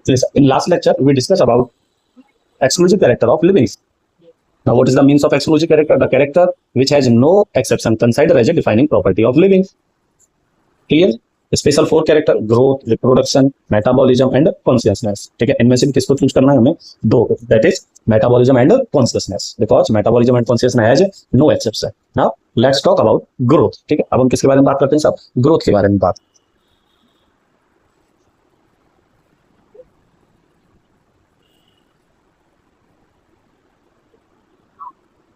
In last lecture, we discussed about exclusive character of livings. Now, what is the means of exclusive character? The character which has no exception considered as a defining property of living. Clear? Special four character growth, reproduction, metabolism and consciousness. ठीक है, इनमें से किसको choose करना है हमें? दो, that is metabolism and consciousness, because metabolism and consciousness has no exception. Now let's talk about growth. ठीक है, अब हम किसके बारे में बात करते हैं सब? ग्रोथ के बारे में बात.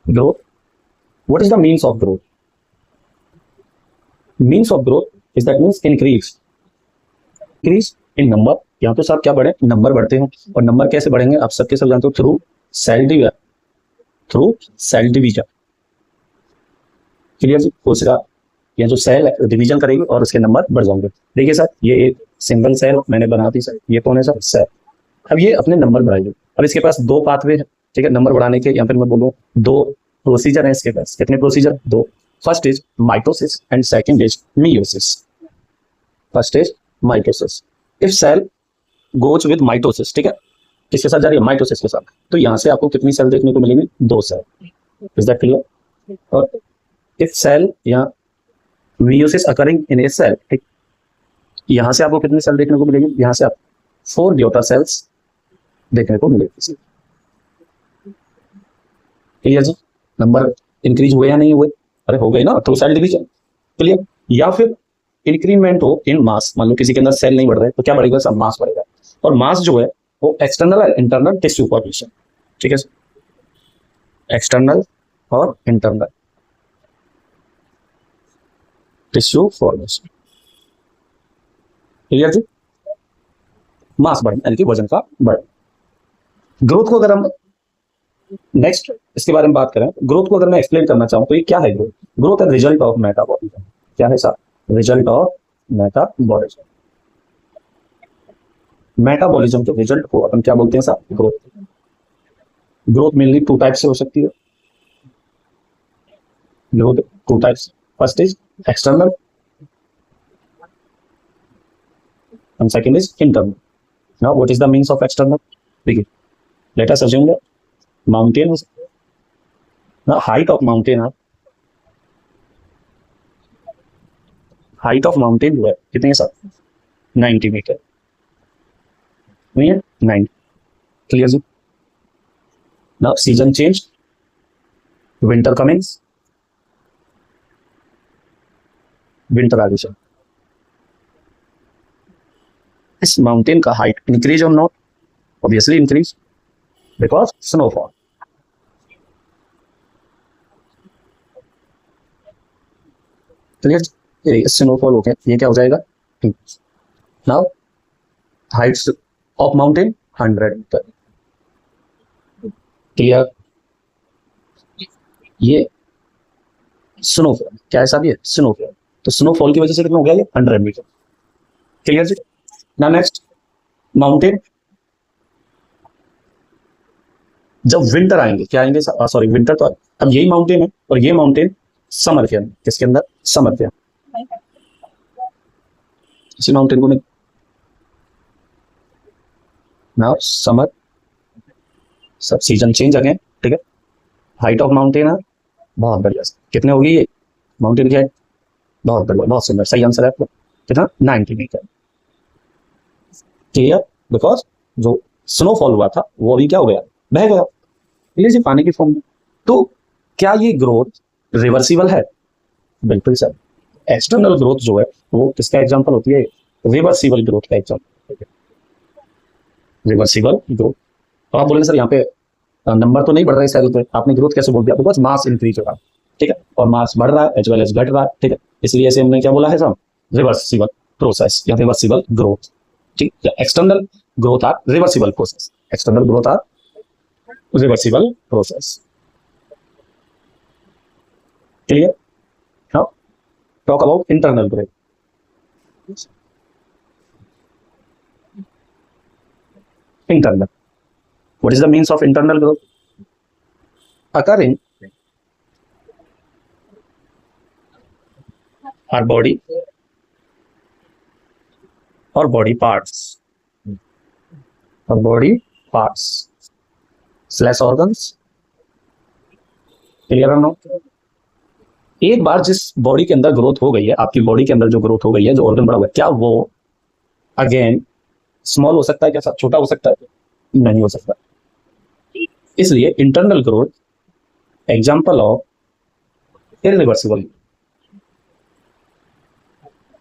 Growth. What is the means of growth? Means of growth is that means increase in number. यहाँ पे सब क्या बढ़े? नंबर बढ़ते हैं. और नंबर कैसे बढ़ेंगे? आप सबके सब जानते हो, थ्रू सेल डिवीजन. क्लियर जी? कोशिका या जो सेल डिवीजन करेगी और उसके नंबर बढ़ जाएंगे. देखिए सर, ये एक सिंगल सेल मैंने बना दी सर. ये कौन है सर? सेल. अब ये अपने नंबर बढ़ाएगी. अब इसके पास दो पाथवे है. ठीक है, नंबर बढ़ाने के. यहाँ पर मैं बोलूँ दो प्रोसीजर है इसके पास. कितने प्रोसीजर? दो. First is mitosis and second is meiosis. First is mitosis. If cell goes with mitosis, ठीक है, किसके साथ जा रही है? माइटोसिस के साथ. तो यहाँ से आपको कितनी सेल देखने को मिलेंगी? दो सेल. Is that clear? और इफ सेल या meiosis occurring in a cell, ठीक, यहाँ से आपको कितनी सेल देखने को मिलेगी? यहाँ से आप 4 ड्यूटर सेल्स देखने को मिलेगी. क्लियर जी? नंबर इंक्रीज हुए या नहीं हुए? अरे हो गए ना, थ्रू सेल डिवीजन. क्लियर? या फिर इंक्रीमेंट हो इन मास. मान लो किसी के अंदर सेल नहीं बढ़ रहे तो क्या बढ़ेगा? सब मास बढ़ेगा. और मास जो है वो एक्सटर्नल और इंटरनल टिश्यू फॉर्मेशन. ठीक है, एक्सटर्नल और इंटरनल टिश्यू फॉर्मेशन. क्लियर जी? मास बढ़ना यानी कि वजन का बढ़ना. ग्रोथ को अगर हम नेक्स्ट इसके बारे में बात करें, ग्रोथ को अगर मैं एक्सप्लेन करना चाहूं तो ये क्या है ग्रोथ? ग्रोथ है रिजल्ट ऑफ मेटाबॉलिज्म. क्या है sir? Result of metabolism. Metabolism के रिजल्ट को अपन क्या बोलते हैं sir? Growth. Growth mainly two type से हो सकती है. Growth two types. First is external and second is internal. Now what is the means of external? देखिए, let us assume that mountain is now height of mountain है. Height of mountain जो है कितनी है सर? 90 मीटर. नहीं है? 90. Clear जी? Now season change, winter comings, winter edition. इस माउंटेन का हाइट इंक्रीज और not? Obviously increase, because snowfall. Clear? Snowfall हो गया, ये क्या हो जाएगा? Now heights of mountain 100 metre. Clear? ये स्नोफॉल क्या है साहब? ये स्नोफॉल. तो स्नोफॉल की वजह से कितना हो गया? ये 100 मीटर. क्लियर जी? ना नेक्स्ट माउंटेन जब विंटर आएंगे, क्या आएंगे? सॉरी, विंटर तो अब यही माउंटेन है और ये माउंटेन समर के अंदर. किसके अंदर? समर के अंदर. इसी माउंटेन को मैं नाउ समर, सब सीजन चेंज अगेन. ठीक है, हाइट ऑफ माउंटेन है बहुत बढ़िया. कितने होगी ये माउंटेन की हाइट? बहुत बढ़िया, बहुत सुंदर. सही आंसर है आपका. कितना? 90 मीटर. क्लियर? बिकॉज जो स्नोफॉल हुआ था वो अभी क्या हो गया? बह गया. क्लियर जी? पानी की फॉर्म में. तो क्या ये ग्रोथ रिवर्सिबल है? बिल्कुल सर. एक्सटर्नल ग्रोथ जो है वो किसका एग्जांपल होती है? रिवर्सिबल ग्रोथ का एग्जांपल. Reversible growth. तो आप बोलेंगे सर यहाँ पे नंबर तो नहीं बढ़ रहा है सेल पे, आपने ग्रोथ कैसे बोल दिया? बिकॉज मास इंक्रीज हो रहा है. ठीक है, और मास बढ़ रहा है एज वेल एज घट रहा है. ठीक है, इसलिए ऐसे हमने क्या बोला है सर? रिवर्सिबल प्रोसेस या रिवर्सिबल ग्रोथ. ठीक है, external growth are reversible process. External growth are reversible process. Clear? Now talk about internal growth. Internal. What is the means of internal growth? Occurring our body or body parts. और body parts slash organs. Clear और no? एक बार जिस body के अंदर growth हो गई है, आपकी बॉडी के अंदर जो ग्रोथ हो गई है, जो ऑर्गन बड़ा हुआ है, क्या वो अगेन स्मॉल हो सकता है? क्या छोटा हो सकता है? नहीं हो सकता। इसलिए internal growth example of irreversible,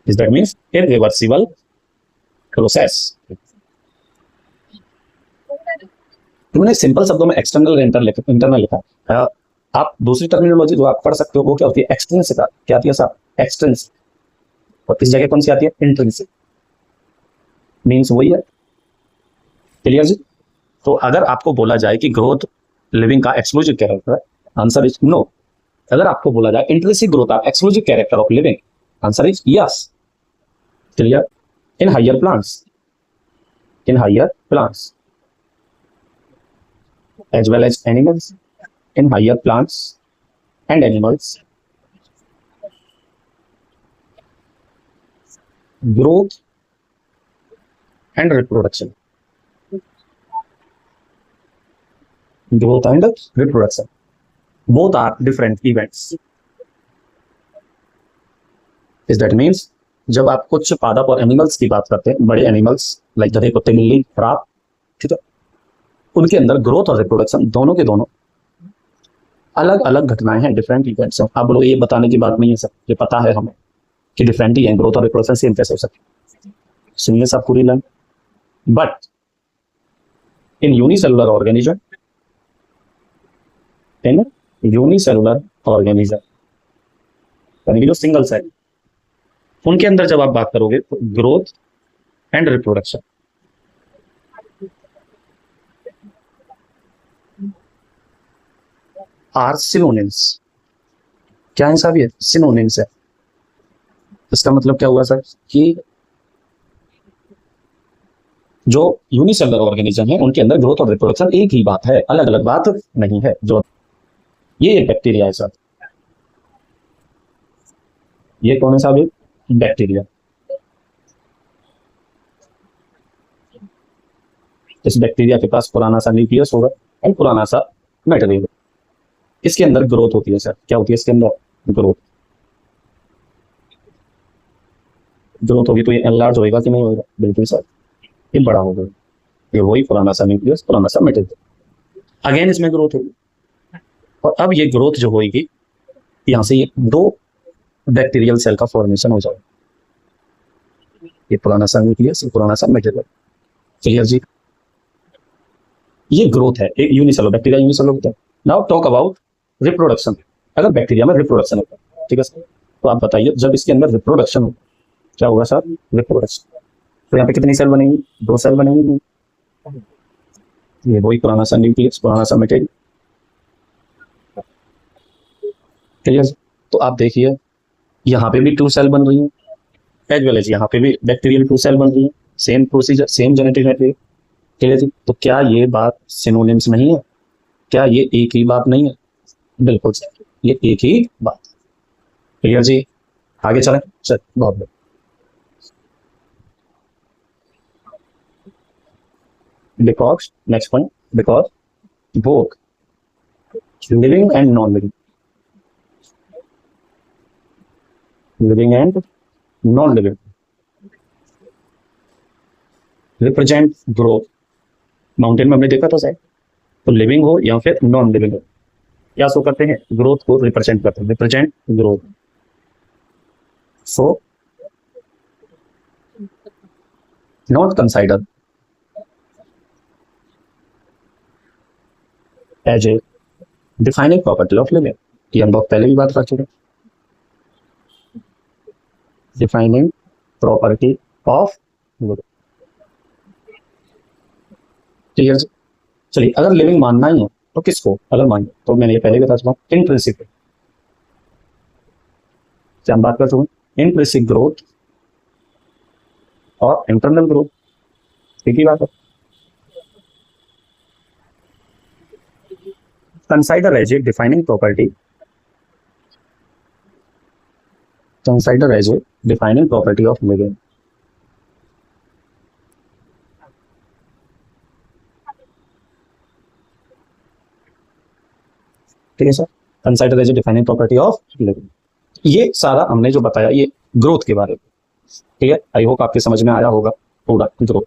is that means irreversible process। तुमने सिंपल शब्दों में एक्सटर्नल इंटरनल लिखा है। आप दूसरी टर्मिनोलॉजी जो आप पढ़ सकते हो वो क्या होती है? एक्सट्रिंसिक। क्या आती है साहब? एक्सट्रिंसिक। और इस जगह कौन सी आती है? इंट्रिंसिक। मीन्स वही है। क्लियर जी? तो अगर आपको बोला जाए कि ग्रोथ लिविंग का एक्सक्लूसिव कैरेक्टर है, आंसर इज नो। अगर आपको बोला जाए intrinsic growth are exclusive character of living, answer is yes. Clear? In higher plants, in higher plants as well as animals, in higher plants and animals, growth and reproduction, growth and reproduction both are different events। is that means जब आप कुछ पादप और animals की बात करते हैं, बड़े एनिमल्स लाइक गधे, कुत्ते, बिल्ली, खराब, ठीक है, उनके अंदर ग्रोथ और रिप्रोडक्शन दोनों के दोनों अलग अलग घटनाएं हैं, डिफरेंट इवेंट्स हैं। आप लोग ये बताने की बात नहीं है सर, ये पता है हमें कि डिफरेंट ही है, ग्रोथ और रिप्रोडक्शन सेम कैसे हो सकती है। सुनिए सब पूरी line. But in unicellular organism, in unicellular organism यानी कि जो सिंगल सेल, उनके अंदर जब आप बात करोगे तो growth and reproduction are synonyms. क्या है साहब? ये सिनोनिम्स है। इसका मतलब क्या हुआ सर कि जो यूनिसेलुलर ऑर्गेनिज्म है उनके अंदर ग्रोथ और रिप्रोडक्शन एक ही बात है, अलग अलग बात नहीं है। जो ये बैक्टीरिया है सर, ये कौन है साहब? ये बैक्टीरिया। इस बैक्टीरिया के पास पुराना सा न्यूक्लियस होगा और पुराना सा मटेरियल। इसके अंदर ग्रोथ होती है सर। क्या होती है इसके अंदर? ग्रोथ। ग्रोथ होगी तो ये एनलार्ज होगा कि नहीं होगा? बिल्कुल सर, ये बड़ा होगा। ये वही पुराना सा न्यूक्लियस, पुराना सा मटेरियल, अगेन इसमें ग्रोथ होगी। और अब ये ग्रोथ जो होगी, यहाँ से ये दो बैक्टीरियल सेल का फॉर्मेशन हो जाएगा। ये पुराना सा न्यूक्लियस, पुराना सा मटेरियल। क्लियर जी? ये ग्रोथ है, एक यूनिसेलुलर बैक्टीरिया, यूनिसेलुलर होता है। Now talk about reproduction. अगर बैक्टीरिया में रिप्रोडक्शन होता है, ठीक है सर, तो आप बताइए जब इसके अंदर रिप्रोडक्शन हो क्या होगा सर? रिप्रोडक्शन। तो यहाँ पे कितनी सेल बनेंगी? दो सेल बनेंगी। ये वही पुराना सा न्यूक्लियस, पुराना सा मटेरियल। क्लियर? तो आप देखिए यहाँ पे भी टू सेल बन रही है, एज वेल एज यहाँ पे भी बैक्टीरियल टू सेल बन रही है। Same procedure, same genetic network. Clear जी? तो क्या ये बात सिनोनिम्स नहीं है? क्या ये एक ही बात नहीं है? बिल्कुल सर, ये एक ही बात। क्लियर जी? आगे चलें सर। बहुत बहुत because next point, because both living and non-living, living and non-living represent growth। Mountain में हमने देखा था शायद, तो लिविंग हो या फिर नॉन लिविंग हो, क्या शो करते हैं? ग्रोथ को रिप्रेजेंट करते हैं, represent growth. So not consider as a defining property of living, कि हम बहुत पहले भी बात कर चुके हैं। Defining property of living. Clear? चलिए, अगर लिविंग मानना ही हो तो किसको अगर मानिए, तो मैंने ये पहले बता चुका हूँ, इन प्रिंसिपल से हम बात कर चुके हैं। इनट्रिंसिक ग्रोथ और इंटरनल ग्रोथ एक ही बात है। Consider as a defining property, consider as a defining property of living. ठीक है sir, consider as a defining property of living. ये सारा हमने जो बताया ये ग्रोथ के बारे में, ठीक है। आई होप आपके समझ में आया होगा पूरा ग्रोथ।